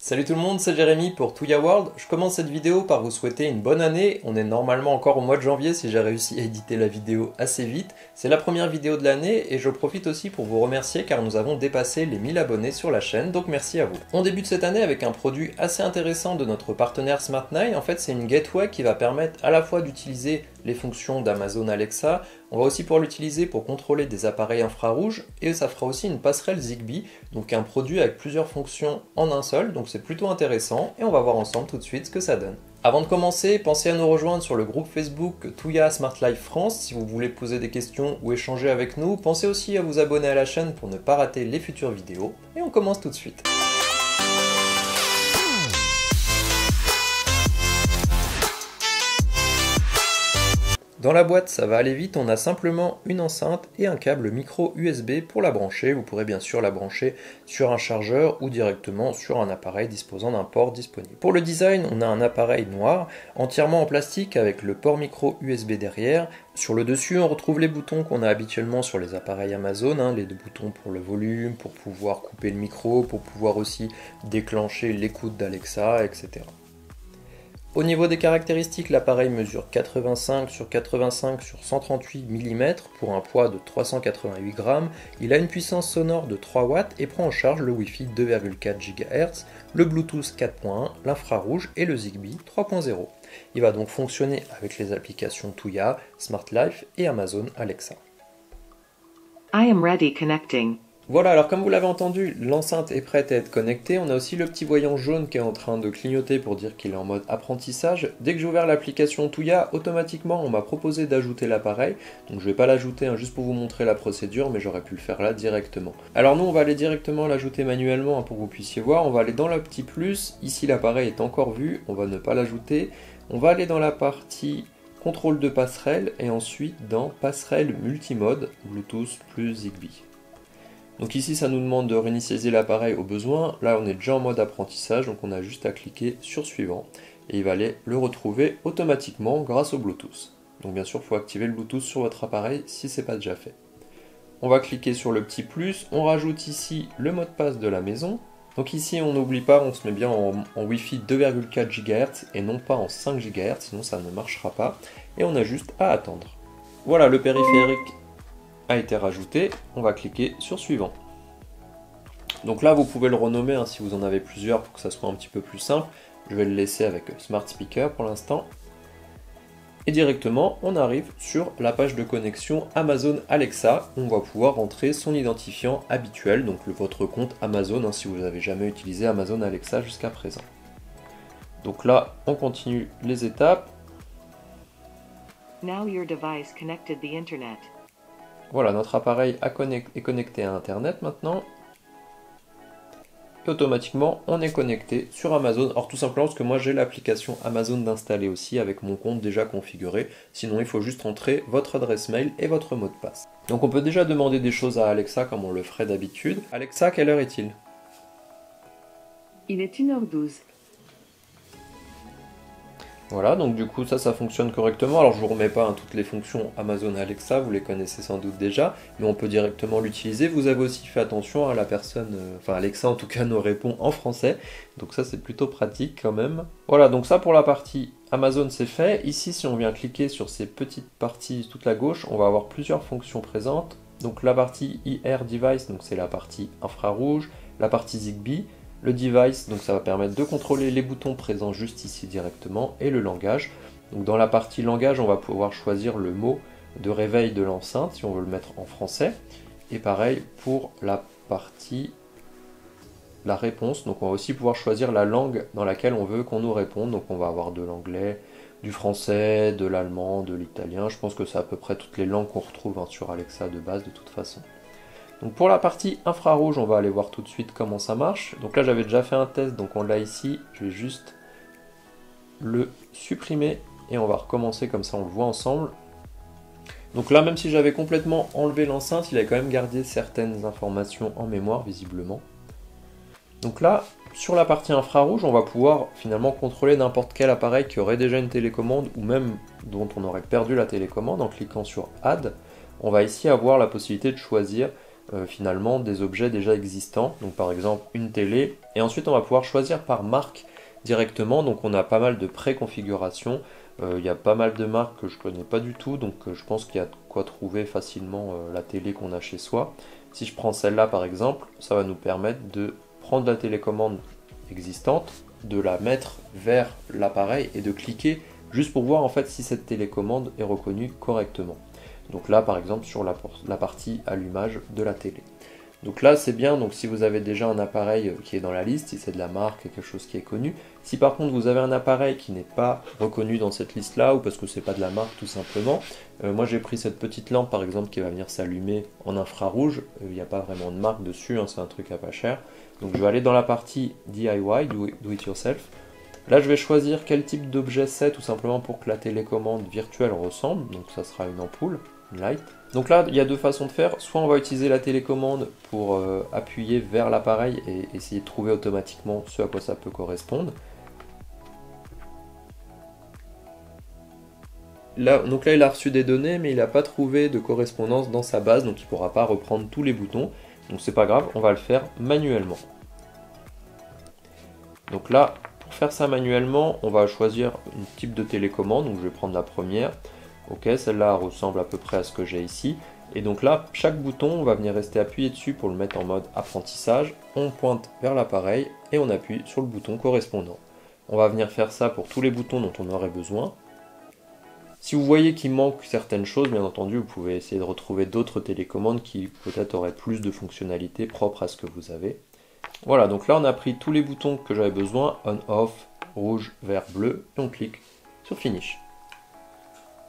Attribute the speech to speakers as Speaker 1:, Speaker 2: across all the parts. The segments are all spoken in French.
Speaker 1: Salut tout le monde, c'est Jérémy pour Tuya World. Je commence cette vidéo par vous souhaiter une bonne année. On est normalement encore au mois de janvier si j'ai réussi à éditer la vidéo assez vite. C'est la première vidéo de l'année et je profite aussi pour vous remercier car nous avons dépassé les 1000 abonnés sur la chaîne, donc merci à vous. On débute cette année avec un produit assez intéressant de notre partenaire Smart9. En fait, c'est une gateway qui va permettre à la fois d'utiliser les fonctions d'Amazon Alexa. On va aussi pouvoir l'utiliser pour contrôler des appareils infrarouges et ça fera aussi une passerelle Zigbee, donc un produit avec plusieurs fonctions en un seul, donc c'est plutôt intéressant et on va voir ensemble tout de suite ce que ça donne. Avant de commencer, pensez à nous rejoindre sur le groupe Facebook Tuya Smart Life France si vous voulez poser des questions ou échanger avec nous. Pensez aussi à vous abonner à la chaîne pour ne pas rater les futures vidéos et on commence tout de suite. Dans la boîte, ça va aller vite, on a simplement une enceinte et un câble micro USB pour la brancher. Vous pourrez bien sûr la brancher sur un chargeur ou directement sur un appareil disposant d'un port disponible. Pour le design, on a un appareil noir, entièrement en plastique avec le port micro USB derrière. Sur le dessus, on retrouve les boutons qu'on a habituellement sur les appareils Amazon, les deux boutons pour le volume, pour pouvoir couper le micro, pour pouvoir aussi déclencher l'écoute d'Alexa, etc. Au niveau des caractéristiques, l'appareil mesure 85 sur 85 sur 138 mm pour un poids de 388 grammes. Il a une puissance sonore de 3 watts et prend en charge le Wi-Fi 2,4 GHz, le Bluetooth 4.1, l'infrarouge et le Zigbee 3.0. Il va donc fonctionner avec les applications Tuya, Smart Life et Amazon Alexa.
Speaker 2: I am ready connecting.
Speaker 1: Voilà, alors comme vous l'avez entendu, l'enceinte est prête à être connectée. On a aussi le petit voyant jaune qui est en train de clignoter pour dire qu'il est en mode apprentissage. Dès que j'ai ouvert l'application Tuya, automatiquement on m'a proposé d'ajouter l'appareil. Donc je ne vais pas l'ajouter juste pour vous montrer la procédure, mais j'aurais pu le faire là directement. Alors nous on va aller directement l'ajouter manuellement pour que vous puissiez voir. On va aller dans le petit plus. Ici l'appareil est encore vu, on va ne pas l'ajouter. On va aller dans la partie contrôle de passerelle et ensuite dans passerelle multimode, Bluetooth plus Zigbee. Donc ici ça nous demande de réinitialiser l'appareil au besoin, là on est déjà en mode apprentissage donc on a juste à cliquer sur suivant et il va aller le retrouver automatiquement grâce au Bluetooth. Donc bien sûr il faut activer le Bluetooth sur votre appareil si ce n'est pas déjà fait. On va cliquer sur le petit plus, on rajoute ici le mot de passe de la maison. Donc ici on n'oublie pas, on se met bien en Wi-Fi 2,4 GHz et non pas en 5 GHz, sinon ça ne marchera pas. Et on a juste à attendre. Voilà, le périphérique a été rajouté, on va cliquer sur suivant. Donc là vous pouvez le renommer si vous en avez plusieurs pour que ça soit un petit peu plus simple. Je vais le laisser avec Smart Speaker pour l'instant. Et directement on arrive sur la page de connexion Amazon Alexa. On va pouvoir rentrer son identifiant habituel, donc votre compte Amazon si vous n'avez jamais utilisé Amazon Alexa jusqu'à présent. Donc là on continue les étapes.
Speaker 2: Now your device connected the internet.
Speaker 1: Voilà, notre appareil est connecté à Internet maintenant. Et automatiquement, on est connecté sur Amazon. Alors tout simplement parce que moi j'ai l'application Amazon d'installer aussi avec mon compte déjà configuré. Sinon, il faut juste entrer votre adresse mail et votre mot de passe. Donc on peut déjà demander des choses à Alexa comme on le ferait d'habitude. Alexa, quelle heure est-il?
Speaker 2: Il est 1h12.
Speaker 1: Voilà, donc du coup ça fonctionne correctement. Alors je vous remets pas toutes les fonctions Amazon Alexa, vous les connaissez sans doute déjà, mais on peut directement l'utiliser. Vous avez aussi fait attention à la personne, Alexa en tout cas nous répond en français, donc ça c'est plutôt pratique quand même. Voilà, donc ça pour la partie Amazon c'est fait. Ici si on vient cliquer sur ces petites parties toute à gauche, on va avoir plusieurs fonctions présentes. Donc la partie IR Device, donc c'est la partie infrarouge, la partie Zigbee. Le device, donc ça va permettre de contrôler les boutons présents juste ici directement, et le langage. Donc dans la partie langage, on va pouvoir choisir le mot de réveil de l'enceinte, si on veut le mettre en français. Et pareil pour la partie la réponse, donc on va aussi pouvoir choisir la langue dans laquelle on veut qu'on nous réponde. Donc on va avoir de l'anglais, du français, de l'allemand, de l'italien. Je pense que c'est à peu près toutes les langues qu'on retrouve sur Alexa de base de toute façon. Donc pour la partie infrarouge, on va aller voir tout de suite comment ça marche. Donc là j'avais déjà fait un test, donc on l'a ici. Je vais juste le supprimer et on va recommencer comme ça on le voit ensemble. Donc là même si j'avais complètement enlevé l'enceinte, il a quand même gardé certaines informations en mémoire visiblement. Donc là, sur la partie infrarouge, on va pouvoir finalement contrôler n'importe quel appareil qui aurait déjà une télécommande ou même dont on aurait perdu la télécommande en cliquant sur Add. On va ici avoir la possibilité de choisir finalement des objets déjà existants. Donc par exemple une télé. Et ensuite on va pouvoir choisir par marque directement. Donc on a pas mal de préconfigurations. Il y a pas mal de marques que je connais pas du tout. Donc je pense qu'il y a de quoi trouver facilement la télé qu'on a chez soi. Si je prends celle-là par exemple, ça va nous permettre de prendre la télécommande existante, de la mettre vers l'appareil et de cliquer juste pour voir en fait si cette télécommande est reconnue correctement. Donc là par exemple sur la partie allumage de la télé. Donc là c'est bien, donc si vous avez déjà un appareil qui est dans la liste, si c'est de la marque, quelque chose qui est connu. Si par contre vous avez un appareil qui n'est pas reconnu dans cette liste là, ou parce que c'est pas de la marque tout simplement, moi j'ai pris cette petite lampe par exemple qui va venir s'allumer en infrarouge, il n'y a pas vraiment de marque dessus, hein, c'est un truc à pas cher. Donc je vais aller dans la partie DIY, Do It Yourself. Là je vais choisir quel type d'objet c'est, tout simplement pour que la télécommande virtuelle ressemble, donc ça sera une ampoule, une light. Donc là il y a deux façons de faire, soit on va utiliser la télécommande pour appuyer vers l'appareil et essayer de trouver automatiquement ce à quoi ça peut correspondre. Là, donc là il a reçu des données mais il n'a pas trouvé de correspondance dans sa base, donc il ne pourra pas reprendre tous les boutons. Donc c'est pas grave, on va le faire manuellement. Donc là, pour faire ça manuellement, on va choisir un type de télécommande, donc je vais prendre la première. Ok, celle-là ressemble à peu près à ce que j'ai ici. Et donc là, chaque bouton, on va venir rester appuyé dessus pour le mettre en mode apprentissage. On pointe vers l'appareil et on appuie sur le bouton correspondant. On va venir faire ça pour tous les boutons dont on aurait besoin. Si vous voyez qu'il manque certaines choses, bien entendu, vous pouvez essayer de retrouver d'autres télécommandes qui peut-être auraient plus de fonctionnalités propres à ce que vous avez. Voilà, donc là on a pris tous les boutons que j'avais besoin, on, off, rouge, vert, bleu, et on clique sur Finish.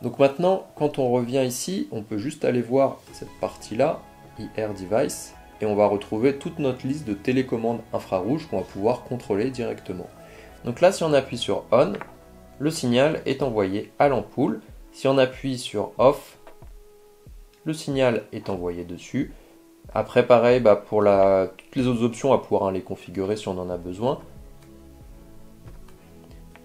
Speaker 1: Donc maintenant, quand on revient ici, on peut juste aller voir cette partie-là, IR Device, et on va retrouver toute notre liste de télécommandes infrarouges qu'on va pouvoir contrôler directement. Donc là, si on appuie sur On, le signal est envoyé à l'ampoule. Si on appuie sur Off, le signal est envoyé dessus. Après, pareil, pour toutes les autres options, on va pouvoir les configurer si on en a besoin.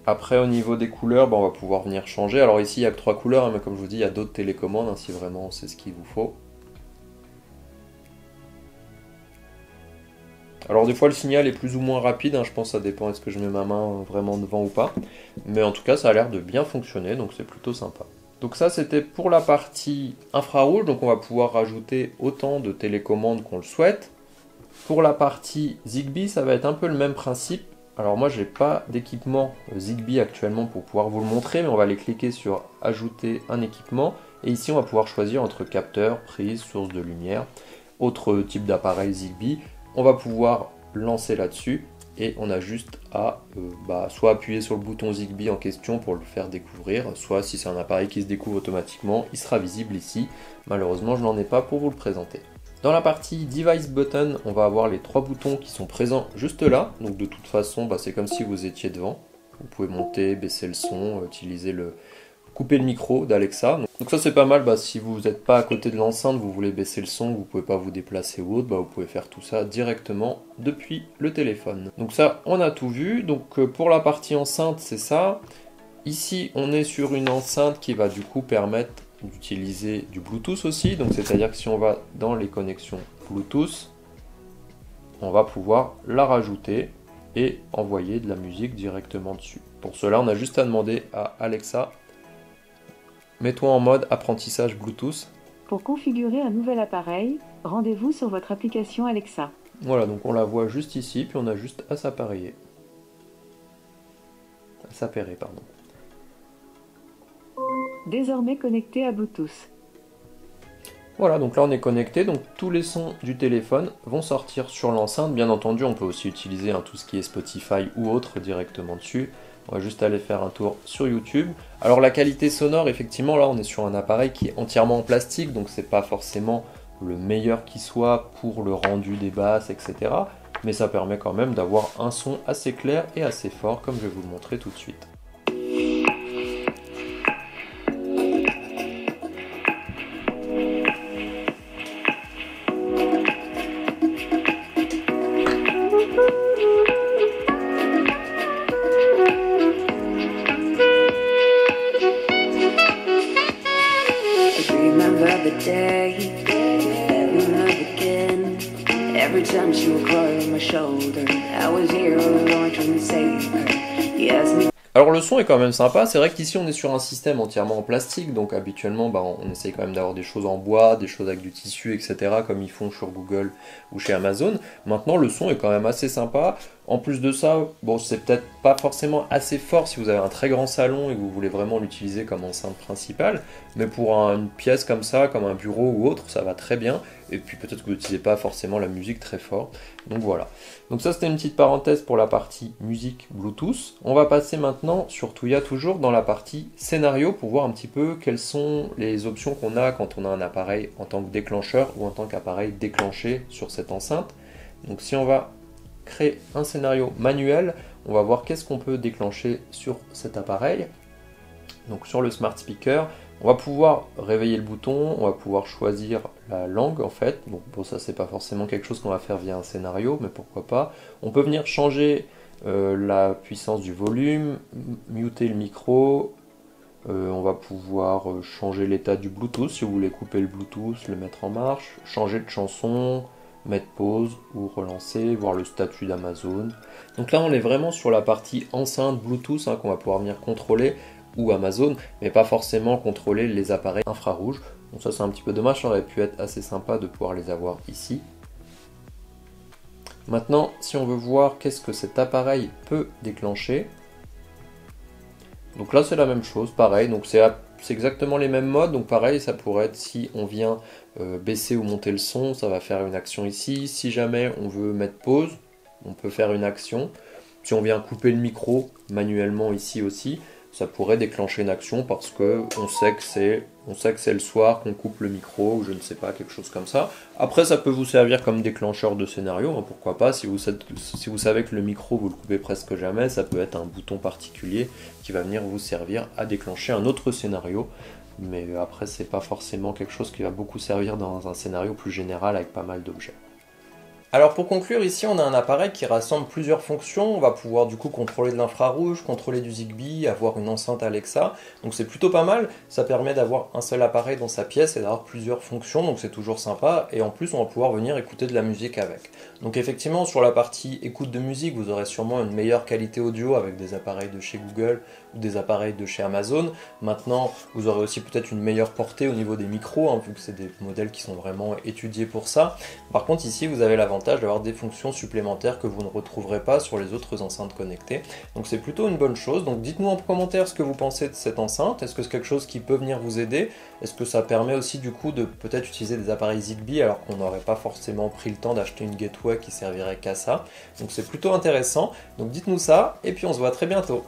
Speaker 1: Après, au niveau des couleurs, on va pouvoir venir changer. Alors ici, il n'y a que 3 couleurs, hein, mais comme je vous dis, il y a d'autres télécommandes, hein, si vraiment c'est ce qu'il vous faut. Alors des fois le signal est plus ou moins rapide, hein, je pense que ça dépend est-ce que je mets ma main vraiment devant ou pas. Mais en tout cas ça a l'air de bien fonctionner, donc c'est plutôt sympa. Donc ça c'était pour la partie infrarouge, donc on va pouvoir rajouter autant de télécommandes qu'on le souhaite. Pour la partie Zigbee, ça va être un peu le même principe. Alors moi j'ai pas d'équipement Zigbee actuellement pour pouvoir vous le montrer, mais on va aller cliquer sur ajouter un équipement. Et ici on va pouvoir choisir entre capteur, prise, source de lumière, autre type d'appareil Zigbee. On va pouvoir lancer là-dessus et on a juste à soit appuyer sur le bouton Zigbee en question pour le faire découvrir, soit si c'est un appareil qui se découvre automatiquement, il sera visible ici. Malheureusement, je n'en ai pas pour vous le présenter. Dans la partie Device Button, on va avoir les 3 boutons qui sont présents juste là. Donc de toute façon, c'est comme si vous étiez devant. Vous pouvez monter, baisser le son, utiliser couper le micro d'Alexa. Donc ça c'est pas mal, si vous n'êtes pas à côté de l'enceinte, vous voulez baisser le son, vous pouvez pas vous déplacer ou autre, vous pouvez faire tout ça directement depuis le téléphone. Donc ça on a tout vu, donc pour la partie enceinte c'est ça. Ici on est sur une enceinte qui va du coup permettre d'utiliser du Bluetooth aussi, donc c'est-à-dire que si on va dans les connexions Bluetooth, on va pouvoir la rajouter et envoyer de la musique directement dessus. Pour cela on a juste à demander à Alexa: mets-toi en mode apprentissage Bluetooth.
Speaker 2: Pour configurer un nouvel appareil, rendez-vous sur votre application Alexa.
Speaker 1: Voilà, donc on la voit juste ici, puis on a juste à s'appairer. Pardon.
Speaker 2: Désormais connecté à Bluetooth.
Speaker 1: Voilà, donc là on est connecté, donc tous les sons du téléphone vont sortir sur l'enceinte. Bien entendu, on peut aussi utiliser tout ce qui est Spotify ou autre directement dessus. On va juste aller faire un tour sur YouTube. Alors la qualité sonore, effectivement, là on est sur un appareil qui est entièrement en plastique, donc c'est pas forcément le meilleur qui soit pour le rendu des basses, etc. Mais ça permet quand même d'avoir un son assez clair et assez fort, comme je vais vous le montrer tout de suite.
Speaker 3: Remember the day that we met again. time she would cry on my shoulder. I was here all alone trying to save her. You asked me.
Speaker 1: Alors le son est quand même sympa, c'est vrai qu'ici on est sur un système entièrement en plastique, donc habituellement on essaye quand même d'avoir des choses en bois, des choses avec du tissu, etc. comme ils font sur Google ou chez Amazon. Maintenant le son est quand même assez sympa. En plus de ça, bon c'est peut-être pas forcément assez fort si vous avez un très grand salon et que vous voulez vraiment l'utiliser comme enceinte principale, mais pour une pièce comme ça, comme un bureau ou autre, ça va très bien. Et puis peut-être que vous n'utilisez pas forcément la musique très fort. Donc voilà. Donc ça c'était une petite parenthèse pour la partie musique Bluetooth. On va passer maintenant sur Tuya toujours dans la partie scénario pour voir un petit peu quelles sont les options qu'on a quand on a un appareil en tant que déclencheur ou en tant qu'appareil déclenché sur cette enceinte. Donc si on va créer un scénario manuel, on va voir qu'est-ce qu'on peut déclencher sur cet appareil. Donc sur le smart speaker, on va pouvoir réveiller le bouton, on va pouvoir choisir la langue en fait. Donc bon, ça c'est pas forcément quelque chose qu'on va faire via un scénario, mais pourquoi pas. On peut venir changer la puissance du volume, muter le micro. On va pouvoir changer l'état du Bluetooth si vous voulez couper le Bluetooth, le mettre en marche, changer de chanson, mettre pause ou relancer, voir le statut d'Amazon. Donc là on est vraiment sur la partie enceinte Bluetooth qu'on va pouvoir venir contrôler, ou Amazon, mais pas forcément contrôler les appareils infrarouges. Donc ça c'est un petit peu dommage, ça aurait pu être assez sympa de pouvoir les avoir ici. Maintenant, si on veut voir qu'est-ce que cet appareil peut déclencher, donc là c'est la même chose, pareil, donc c'est exactement les mêmes modes, donc pareil ça pourrait être si on vient baisser ou monter le son, ça va faire une action ici. Si jamais on veut mettre pause, on peut faire une action. Si on vient couper le micro manuellement ici aussi, ça pourrait déclencher une action parce que on sait que c'est le soir qu'on coupe le micro ou je ne sais pas, quelque chose comme ça. Après ça peut vous servir comme déclencheur de scénario, pourquoi pas, si vous savez que le micro vous le coupez presque jamais, ça peut être un bouton particulier qui va venir vous servir à déclencher un autre scénario. Mais après c'est pas forcément quelque chose qui va beaucoup servir dans un scénario plus général avec pas mal d'objets. Alors pour conclure, ici on a un appareil qui rassemble plusieurs fonctions. On va pouvoir du coup contrôler de l'infrarouge, contrôler du Zigbee, avoir une enceinte Alexa. Donc c'est plutôt pas mal, ça permet d'avoir un seul appareil dans sa pièce et d'avoir plusieurs fonctions, donc c'est toujours sympa. Et en plus on va pouvoir venir écouter de la musique avec. Donc effectivement sur la partie écoute de musique, vous aurez sûrement une meilleure qualité audio avec des appareils de chez Google ou des appareils de chez Amazon. Maintenant vous aurez aussi peut-être une meilleure portée au niveau des micros, vu que c'est des modèles qui sont vraiment étudiés pour ça. Par contre ici vous avez l'avantage d'avoir des fonctions supplémentaires que vous ne retrouverez pas sur les autres enceintes connectées. Donc c'est plutôt une bonne chose. Donc dites-nous en commentaire ce que vous pensez de cette enceinte. Est-ce que c'est quelque chose qui peut venir vous aider? Est-ce que ça permet aussi du coup de peut-être utiliser des appareils Zigbee alors qu'on n'aurait pas forcément pris le temps d'acheter une gateway qui servirait qu'à ça? Donc c'est plutôt intéressant. Donc dites-nous ça et puis on se voit très bientôt.